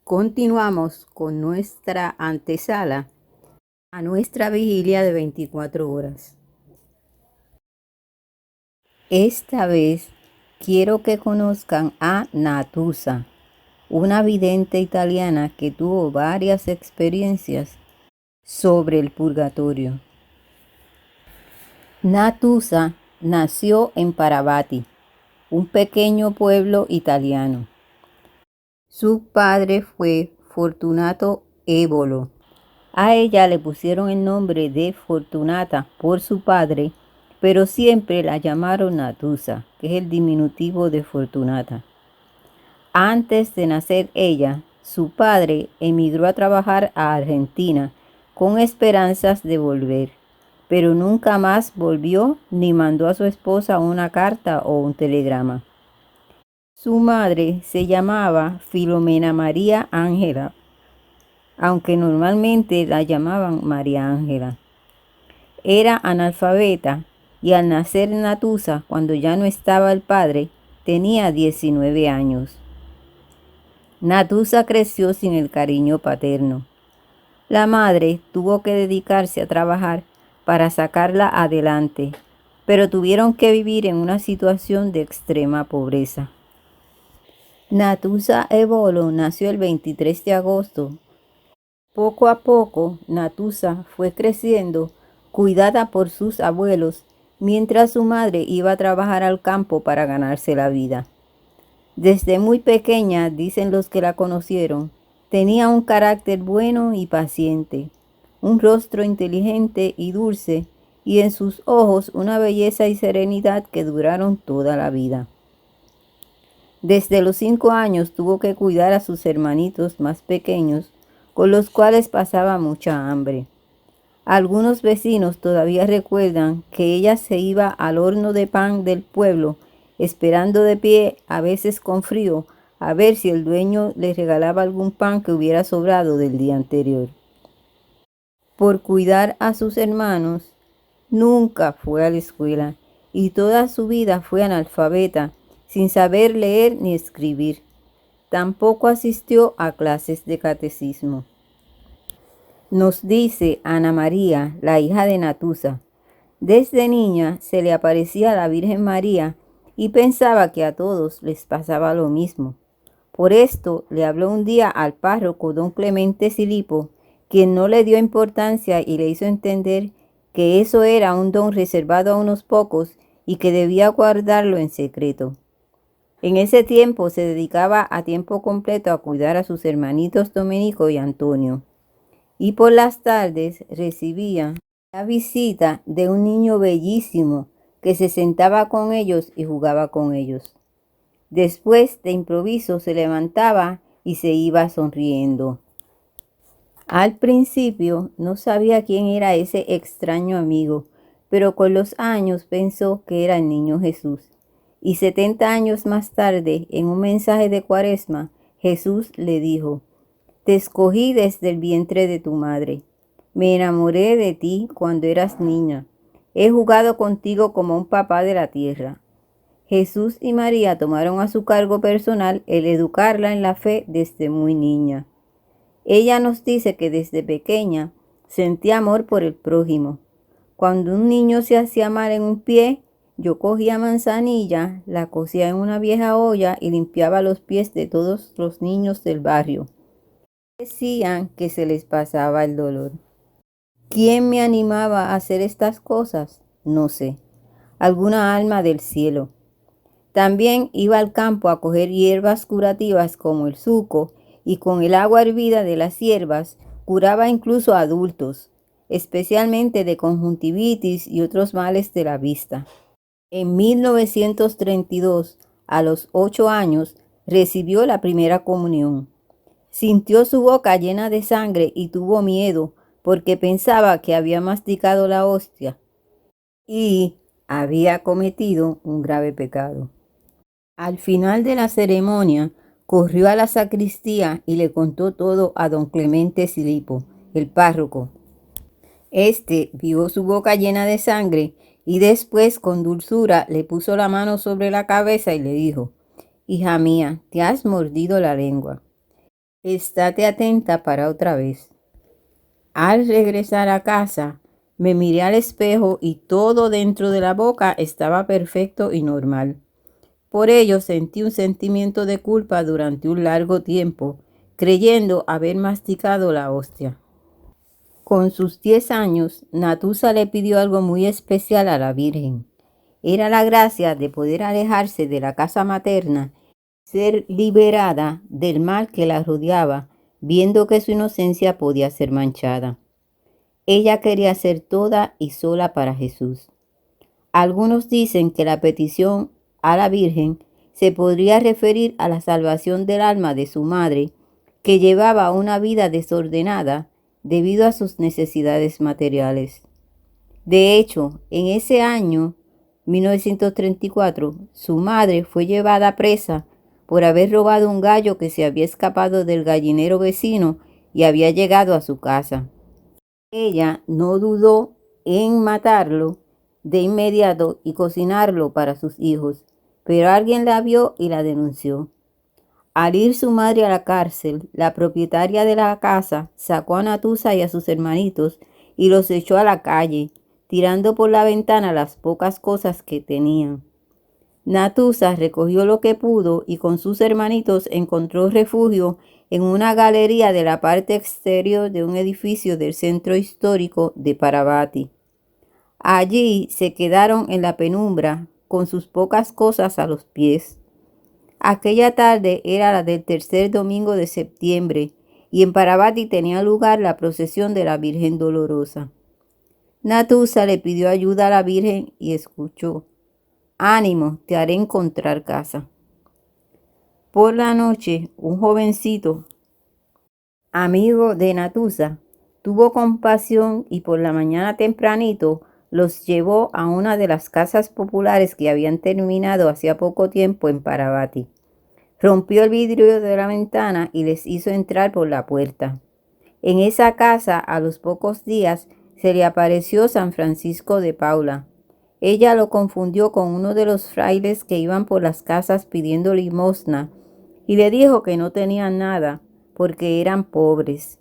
Continuamos con nuestra antesala a nuestra vigilia de 24 horas. Esta vez quiero que conozcan a Natusa, una vidente italiana que tuvo varias experiencias sobre el purgatorio. Natusa nació en Parabati, un pequeño pueblo italiano. Su padre fue Fortunato Ébolo. A ella le pusieron el nombre de Fortunata por su padre, pero siempre la llamaron Natusa, que es el diminutivo de Fortunata. Antes de nacer ella, su padre emigró a trabajar a Argentina con esperanzas de volver, pero nunca más volvió ni mandó a su esposa una carta o un telegrama. Su madre se llamaba Filomena María Ángela, aunque normalmente la llamaban María Ángela. Era analfabeta y al nacer Natusa, cuando ya no estaba el padre, tenía 19 años. Natusa creció sin el cariño paterno. La madre tuvo que dedicarse a trabajar para sacarla adelante, pero tuvieron que vivir en una situación de extrema pobreza. Natusa Ébolo nació el 23 de agosto. Poco a poco, Natusa fue creciendo, cuidada por sus abuelos, mientras su madre iba a trabajar al campo para ganarse la vida. Desde muy pequeña, dicen los que la conocieron, tenía un carácter bueno y paciente, un rostro inteligente y dulce, y en sus ojos una belleza y serenidad que duraron toda la vida. Desde los 5 años tuvo que cuidar a sus hermanitos más pequeños, con los cuales pasaba mucha hambre. Algunos vecinos todavía recuerdan que ella se iba al horno de pan del pueblo, esperando de pie, a veces con frío, a ver si el dueño le regalaba algún pan que hubiera sobrado del día anterior. Por cuidar a sus hermanos, nunca fue a la escuela y toda su vida fue analfabeta, sin saber leer ni escribir. Tampoco asistió a clases de catecismo. Nos dice Ana María, la hija de Natusa: desde niña se le aparecía a la Virgen María y pensaba que a todos les pasaba lo mismo. Por esto le habló un día al párroco don Clemente Silipo, quien no le dio importancia y le hizo entender que eso era un don reservado a unos pocos y que debía guardarlo en secreto. En ese tiempo se dedicaba a tiempo completo a cuidar a sus hermanitos Domenico y Antonio, y por las tardes recibía la visita de un niño bellísimo que se sentaba con ellos y jugaba con ellos. Después, de improviso, se levantaba y se iba sonriendo. Al principio no sabía quién era ese extraño amigo, pero con los años pensó que era el niño Jesús. Y 70 años más tarde, en un mensaje de Cuaresma, Jesús le dijo: te escogí desde el vientre de tu madre. Me enamoré de ti cuando eras niña. He jugado contigo como un papá de la tierra. Jesús y María tomaron a su cargo personal el educarla en la fe desde muy niña. Ella nos dice que desde pequeña sentía amor por el prójimo. Cuando un niño se hacía mal en un pie, yo cogía manzanilla, la cocía en una vieja olla y limpiaba los pies de todos los niños del barrio. Decían que se les pasaba el dolor. ¿Quién me animaba a hacer estas cosas? No sé. Alguna alma del cielo. También iba al campo a coger hierbas curativas como el suco, y con el agua hervida de las hierbas curaba incluso a adultos, especialmente de conjuntivitis y otros males de la vista. En 1932, a los 8 años, recibió la primera comunión. Sintió su boca llena de sangre y tuvo miedo porque pensaba que había masticado la hostia y había cometido un grave pecado. Al final de la ceremonia, corrió a la sacristía y le contó todo a don Clemente Silipo, el párroco. Este vio su boca llena de sangre y después con dulzura le puso la mano sobre la cabeza y le dijo: hija mía, te has mordido la lengua. Estate atenta para otra vez. Al regresar a casa, me miré al espejo y todo dentro de la boca estaba perfecto y normal. Por ello sentí un sentimiento de culpa durante un largo tiempo, creyendo haber masticado la hostia. Con sus 10 años, Natusa le pidió algo muy especial a la Virgen. Era la gracia de poder alejarse de la casa materna, ser liberada del mal que la rodeaba, viendo que su inocencia podía ser manchada. Ella quería ser toda y sola para Jesús. Algunos dicen que la petición a la Virgen se podría referir a la salvación del alma de su madre, que llevaba una vida desordenada debido a sus necesidades materiales. De hecho, en ese año, 1934, su madre fue llevada presa por haber robado un gallo que se había escapado del gallinero vecino y había llegado a su casa. Ella no dudó en matarlo de inmediato y cocinarlo para sus hijos, pero alguien la vio y la denunció. Al ir su madre a la cárcel, la propietaria de la casa sacó a Natusa y a sus hermanitos y los echó a la calle, tirando por la ventana las pocas cosas que tenían. Natusa recogió lo que pudo y con sus hermanitos encontró refugio en una galería de la parte exterior de un edificio del centro histórico de Parvati. Allí se quedaron en la penumbra con sus pocas cosas a los pies. Aquella tarde era la del tercer domingo de septiembre y en Parvati tenía lugar la procesión de la Virgen Dolorosa. Natusa le pidió ayuda a la Virgen y escuchó: «Ánimo, te haré encontrar casa». Por la noche, un jovencito, amigo de Natusa, tuvo compasión y por la mañana tempranito los llevó a una de las casas populares que habían terminado hacía poco tiempo en Parvati. Rompió el vidrio de la ventana y les hizo entrar por la puerta. En esa casa, a los pocos días, se le apareció San Francisco de Paula. Ella lo confundió con uno de los frailes que iban por las casas pidiendo limosna y le dijo que no tenían nada porque eran pobres.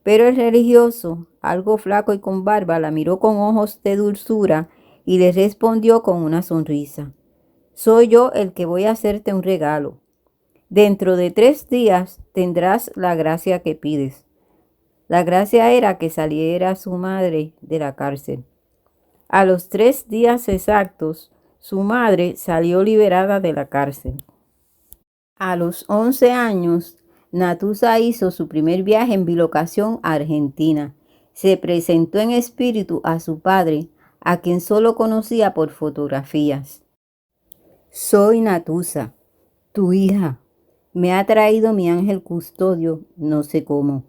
Pero el religioso, algo flaco y con barba, la miró con ojos de dulzura y le respondió con una sonrisa: «Soy yo el que voy a hacerte un regalo. Dentro de 3 días tendrás la gracia que pides». La gracia era que saliera su madre de la cárcel. A los 3 días exactos, su madre salió liberada de la cárcel. A los 11 años, Natusa hizo su primer viaje en bilocación a Argentina. Se presentó en espíritu a su padre, a quien solo conocía por fotografías. «Soy Natusa, tu hija. Me ha traído mi ángel custodio, no sé cómo».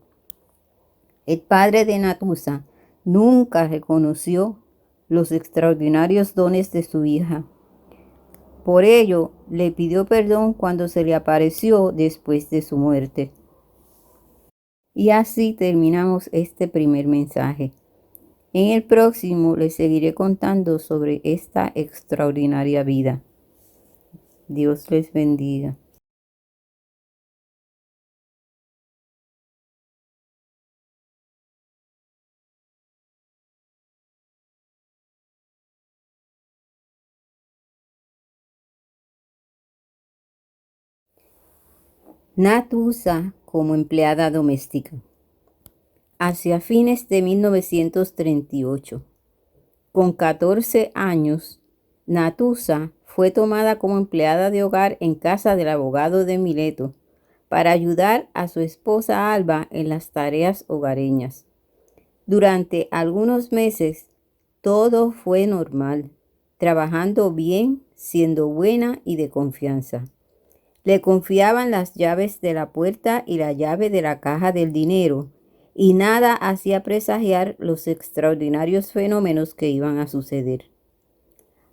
El padre de Natusa nunca reconoció los extraordinarios dones de su hija. Por ello, le pidió perdón cuando se le apareció después de su muerte. Y así terminamos este primer mensaje. En el próximo les seguiré contando sobre esta extraordinaria vida. Dios les bendiga. Natusa como empleada doméstica. Hacia fines de 1938, con 14 años, Natusa fue tomada como empleada de hogar en casa del abogado de Mileto para ayudar a su esposa Alba en las tareas hogareñas. Durante algunos meses todo fue normal, trabajando bien, siendo buena y de confianza. Le confiaban las llaves de la puerta y la llave de la caja del dinero, y nada hacía presagiar los extraordinarios fenómenos que iban a suceder.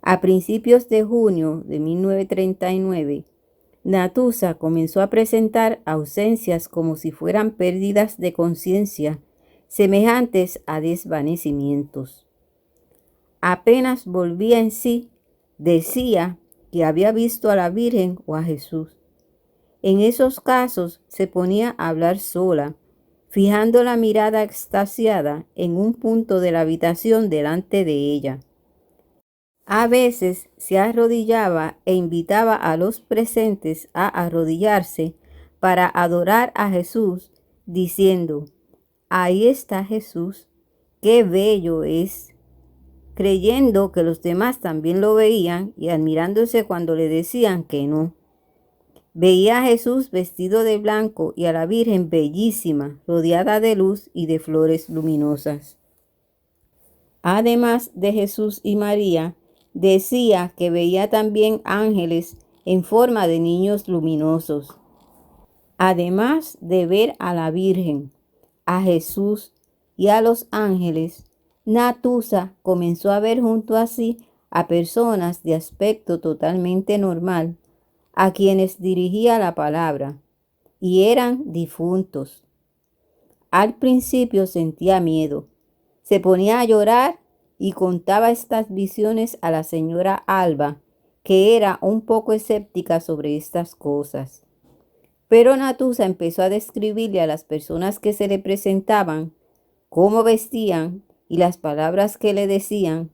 A principios de junio de 1939, Natusa comenzó a presentar ausencias como si fueran pérdidas de conciencia, semejantes a desvanecimientos. Apenas volvía en sí, decía que había visto a la Virgen o a Jesús. En esos casos se ponía a hablar sola, fijando la mirada extasiada en un punto de la habitación delante de ella. A veces se arrodillaba e invitaba a los presentes a arrodillarse para adorar a Jesús, diciendo: "Ahí está Jesús, qué bello es", creyendo que los demás también lo veían y admirándose cuando le decían que no. Veía a Jesús vestido de blanco y a la Virgen bellísima, rodeada de luz y de flores luminosas. Además de Jesús y María, decía que veía también ángeles en forma de niños luminosos. Además de ver a la Virgen, a Jesús y a los ángeles, Natusa comenzó a ver junto a sí a personas de aspecto totalmente normal, a quienes dirigía la palabra, y eran difuntos. Al principio sentía miedo, se ponía a llorar y contaba estas visiones a la señora Alba, que era un poco escéptica sobre estas cosas. Pero Natusa empezó a describirle a las personas que se le presentaban cómo vestían y las palabras que le decían,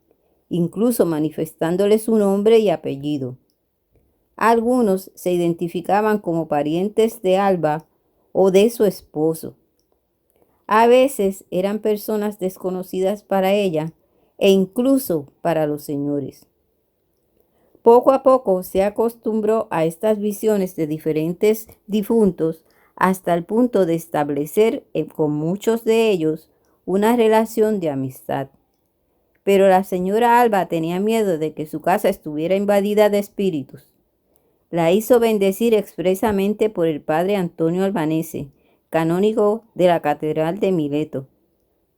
incluso manifestándole su nombre y apellido. Algunos se identificaban como parientes de Alba o de su esposo. A veces eran personas desconocidas para ella e incluso para los señores. Poco a poco se acostumbró a estas visiones de diferentes difuntos hasta el punto de establecer con muchos de ellos una relación de amistad. Pero la señora Alba tenía miedo de que su casa estuviera invadida de espíritus. La hizo bendecir expresamente por el padre Antonio Albanese, canónigo de la Catedral de Mileto.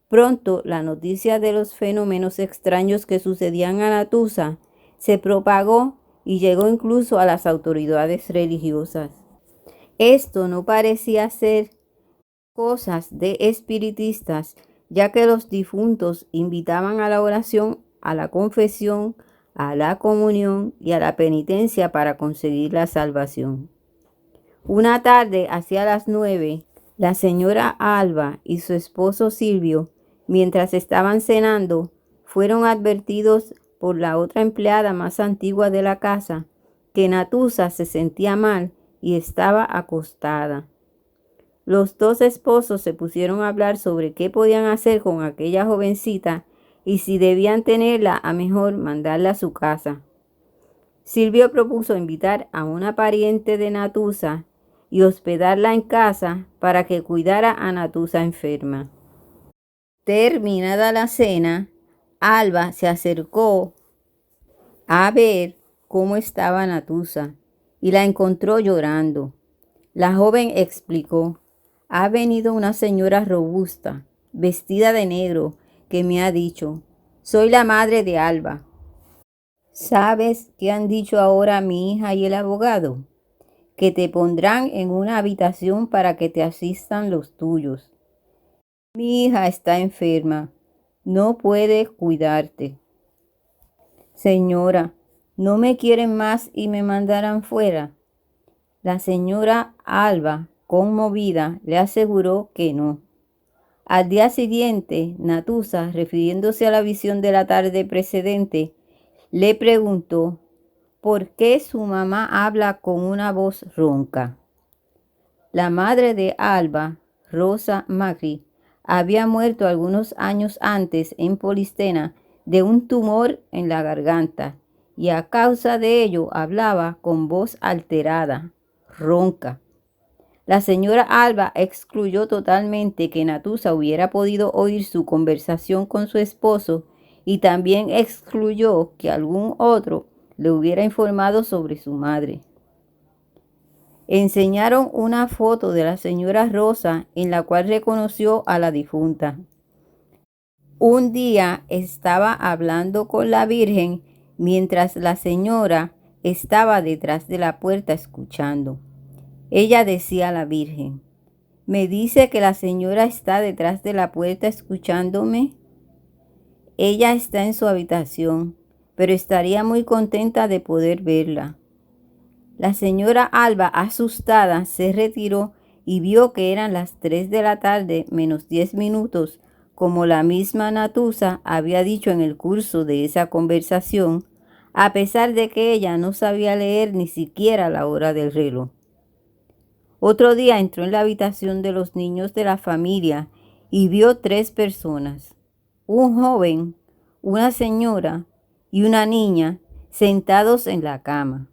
Pronto la noticia de los fenómenos extraños que sucedían a Natusa se propagó y llegó incluso a las autoridades religiosas. Esto no parecía ser cosas de espiritistas, ya que los difuntos invitaban a la oración, a la confesión, a la comunión y a la penitencia para conseguir la salvación. Una tarde, hacia las 9, la señora Alba y su esposo Silvio, mientras estaban cenando, fueron advertidos por la otra empleada más antigua de la casa que Natusa se sentía mal y estaba acostada. Los dos esposos se pusieron a hablar sobre qué podían hacer con aquella jovencita y si debían tenerla, a mejor mandarla a su casa. Silvio propuso invitar a una pariente de Natusa y hospedarla en casa para que cuidara a Natusa enferma. Terminada la cena, Alba se acercó a ver cómo estaba Natusa y la encontró llorando. La joven explicó: "Ha venido una señora robusta, vestida de negro, que me ha dicho: soy la madre de Alba. ¿Sabes qué han dicho ahora mi hija y el abogado? Que te pondrán en una habitación para que te asistan los tuyos. Mi hija está enferma, no puede cuidarte. Señora, ¿no me quieren más y me mandarán fuera?". La señora Alba, conmovida, le aseguró que no. Al día siguiente, Natusa, refiriéndose a la visión de la tarde precedente, le preguntó por qué su mamá habla con una voz ronca. La madre de Alba, Rosa Macri, había muerto algunos años antes en Polistena de un tumor en la garganta y a causa de ello hablaba con voz alterada, ronca. La señora Alba excluyó totalmente que Natusa hubiera podido oír su conversación con su esposo y también excluyó que algún otro le hubiera informado sobre su madre. Enseñaron una foto de la señora Rosa en la cual reconoció a la difunta. Un día estaba hablando con la Virgen mientras la señora estaba detrás de la puerta escuchando. Ella decía a la Virgen: "¿Me dice que la señora está detrás de la puerta escuchándome? Ella está en su habitación, pero estaría muy contenta de poder verla". La señora Alba, asustada, se retiró y vio que eran las 3 de la tarde menos 10 minutos, como la misma Natusa había dicho en el curso de esa conversación, a pesar de que ella no sabía leer ni siquiera la hora del reloj. Otro día entró en la habitación de los niños de la familia y vio 3 personas, un joven, una señora y una niña sentados en la cama.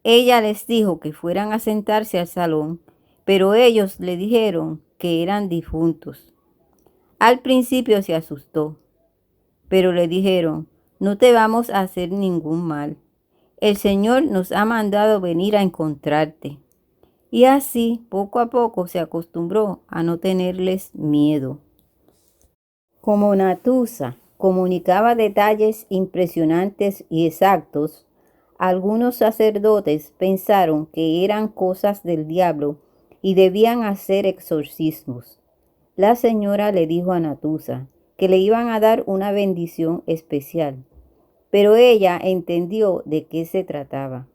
Ella les dijo que fueran a sentarse al salón, pero ellos le dijeron que eran difuntos. Al principio se asustó, pero le dijeron, no te vamos a hacer ningún mal. El Señor nos ha mandado venir a encontrarte. Y así, poco a poco, se acostumbró a no tenerles miedo. Como Natusa comunicaba detalles impresionantes y exactos, algunos sacerdotes pensaron que eran cosas del diablo y debían hacer exorcismos. La señora le dijo a Natusa que le iban a dar una bendición especial, pero ella entendió de qué se trataba.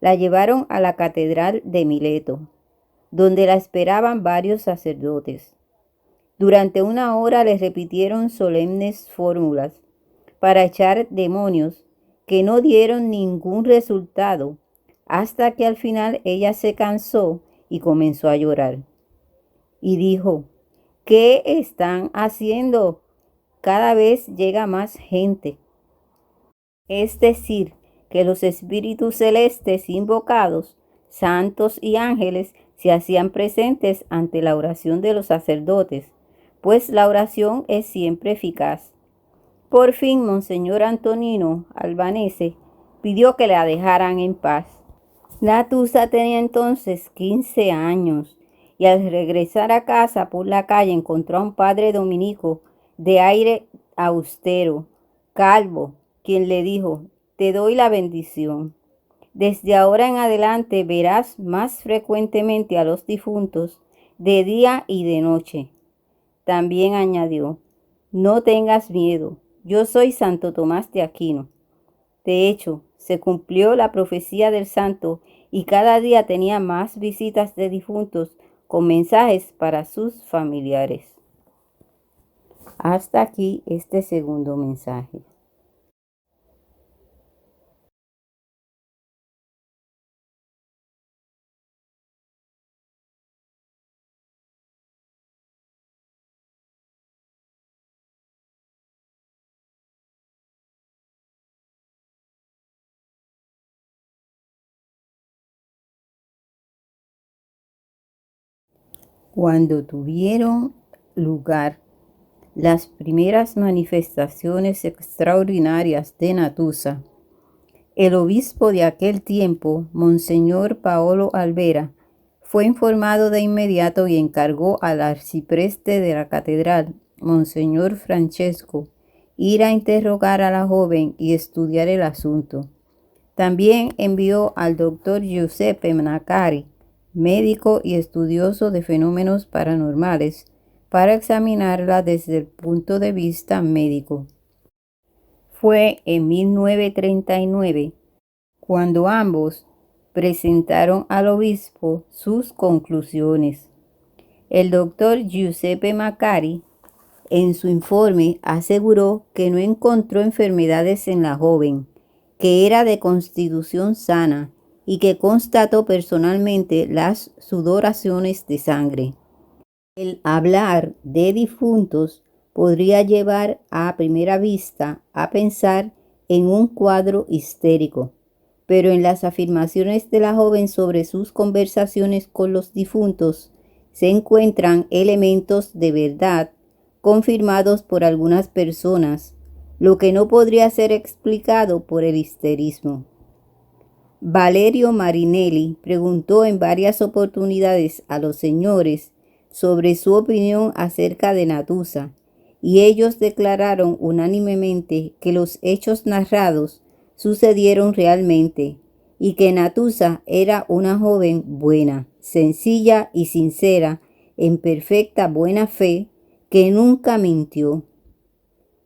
La llevaron a la catedral de Mileto, donde la esperaban varios sacerdotes. Durante una hora les repitieron solemnes fórmulas para echar demonios que no dieron ningún resultado, hasta que al final ella se cansó y comenzó a llorar. Y dijo, ¿qué están haciendo? Cada vez llega más gente. Es decir, que los espíritus celestes invocados, santos y ángeles, se hacían presentes ante la oración de los sacerdotes, pues la oración es siempre eficaz. Por fin, Monseñor Antonino Albanese pidió que la dejaran en paz. Natusa tenía entonces 15 años y al regresar a casa por la calle encontró a un padre dominico de aire austero, calvo, quien le dijo, te doy la bendición. Desde ahora en adelante verás más frecuentemente a los difuntos de día y de noche. También añadió, no tengas miedo, yo soy Santo Tomás de Aquino. De hecho, se cumplió la profecía del santo y cada día tenía más visitas de difuntos con mensajes para sus familiares. Hasta aquí este segundo mensaje. Cuando tuvieron lugar las primeras manifestaciones extraordinarias de Natusa, el obispo de aquel tiempo, Monseñor Paolo Alvera, fue informado de inmediato y encargó al arcipreste de la catedral, Monseñor Francesco, ir a interrogar a la joven y estudiar el asunto. También envió al doctor Giuseppe Macari, médico y estudioso de fenómenos paranormales, para examinarla desde el punto de vista médico. Fue en 1939 cuando ambos presentaron al obispo sus conclusiones. El doctor Giuseppe Macari, en su informe, aseguró que no encontró enfermedades en la joven, que era de constitución sana y que constató personalmente las sudoraciones de sangre. El hablar de difuntos podría llevar a primera vista a pensar en un cuadro histérico, pero en las afirmaciones de la joven sobre sus conversaciones con los difuntos se encuentran elementos de verdad confirmados por algunas personas, lo que no podría ser explicado por el histerismo. Valerio Marinelli preguntó en varias oportunidades a los señores sobre su opinión acerca de Natusa, y ellos declararon unánimemente que los hechos narrados sucedieron realmente y que Natusa era una joven buena, sencilla y sincera, en perfecta buena fe, que nunca mintió.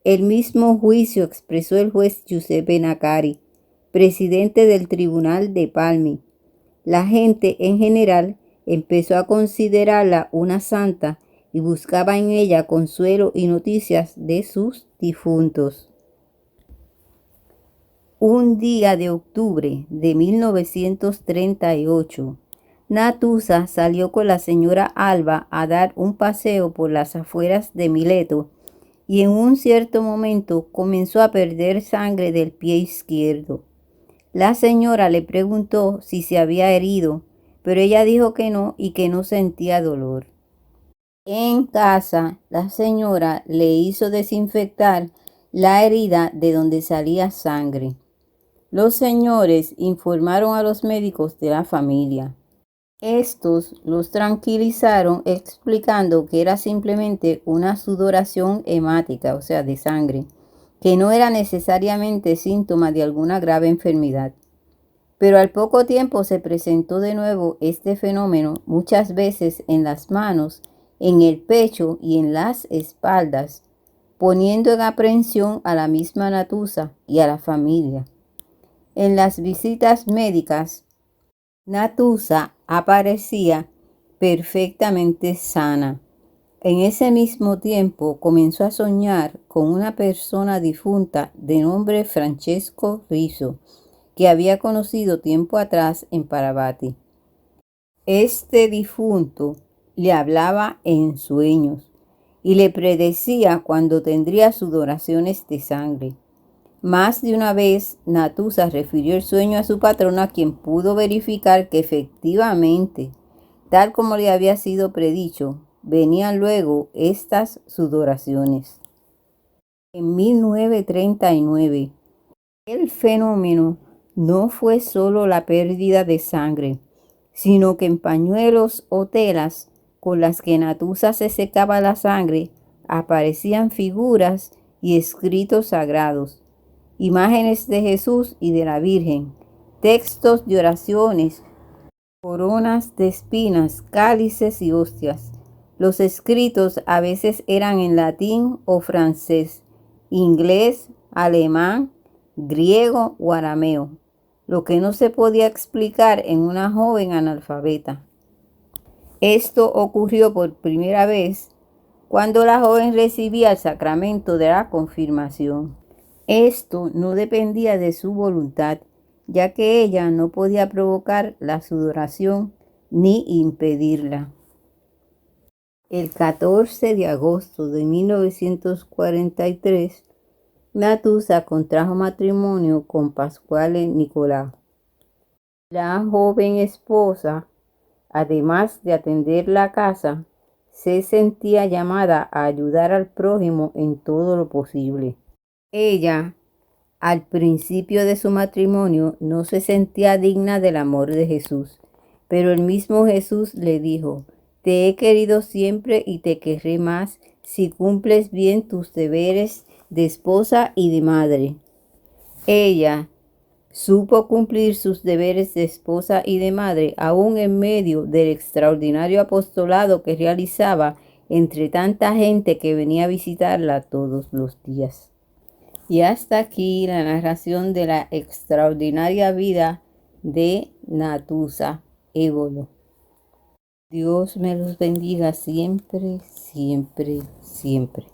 El mismo juicio expresó el juez Giuseppe Macari, presidente del tribunal de Palmi. La gente en general empezó a considerarla una santa y buscaba en ella consuelo y noticias de sus difuntos. Un día de octubre de 1938, Natusa salió con la señora Alba a dar un paseo por las afueras de Mileto y en un cierto momento comenzó a perder sangre del pie izquierdo. La señora le preguntó si se había herido, pero ella dijo que no y que no sentía dolor. En casa, la señora le hizo desinfectar la herida de donde salía sangre. Los señores informaron a los médicos de la familia. Estos los tranquilizaron explicando que era simplemente una sudoración hemática, o sea, de sangre, que no era necesariamente síntoma de alguna grave enfermedad. Pero al poco tiempo se presentó de nuevo este fenómeno, muchas veces en las manos, en el pecho y en las espaldas, poniendo en aprehensión a la misma Natusa y a la familia. En las visitas médicas, Natusa aparecía perfectamente sana. En ese mismo tiempo comenzó a soñar con una persona difunta de nombre Francesco Rizzo, que había conocido tiempo atrás en Parvati. Este difunto le hablaba en sueños y le predecía cuando tendría sudoraciones de sangre. Más de una vez, Natusa refirió el sueño a su patrona, quien pudo verificar que efectivamente, tal como le había sido predicho, venían luego estas sudoraciones. En 1939, el fenómeno no fue solo la pérdida de sangre, sino que en pañuelos o telas con las que Natusa se secaba la sangre aparecían figuras y escritos sagrados, imágenes de Jesús y de la Virgen, textos de oraciones, coronas de espinas, cálices y hostias. Los escritos a veces eran en latín o francés, inglés, alemán, griego o arameo, lo que no se podía explicar en una joven analfabeta. Esto ocurrió por primera vez cuando la joven recibía el sacramento de la confirmación. Esto no dependía de su voluntad, ya que ella no podía provocar la sudoración ni impedirla. El 14 de agosto de 1943, Natusa contrajo matrimonio con Pasquale Nicolao. La joven esposa, además de atender la casa, se sentía llamada a ayudar al prójimo en todo lo posible. Ella, al principio de su matrimonio, no se sentía digna del amor de Jesús, pero el mismo Jesús le dijo: te he querido siempre y te querré más si cumples bien tus deberes de esposa y de madre. Ella supo cumplir sus deberes de esposa y de madre aún en medio del extraordinario apostolado que realizaba entre tanta gente que venía a visitarla todos los días. Y hasta aquí la narración de la extraordinaria vida de Natusa Évolo. Dios me los bendiga siempre, siempre, siempre.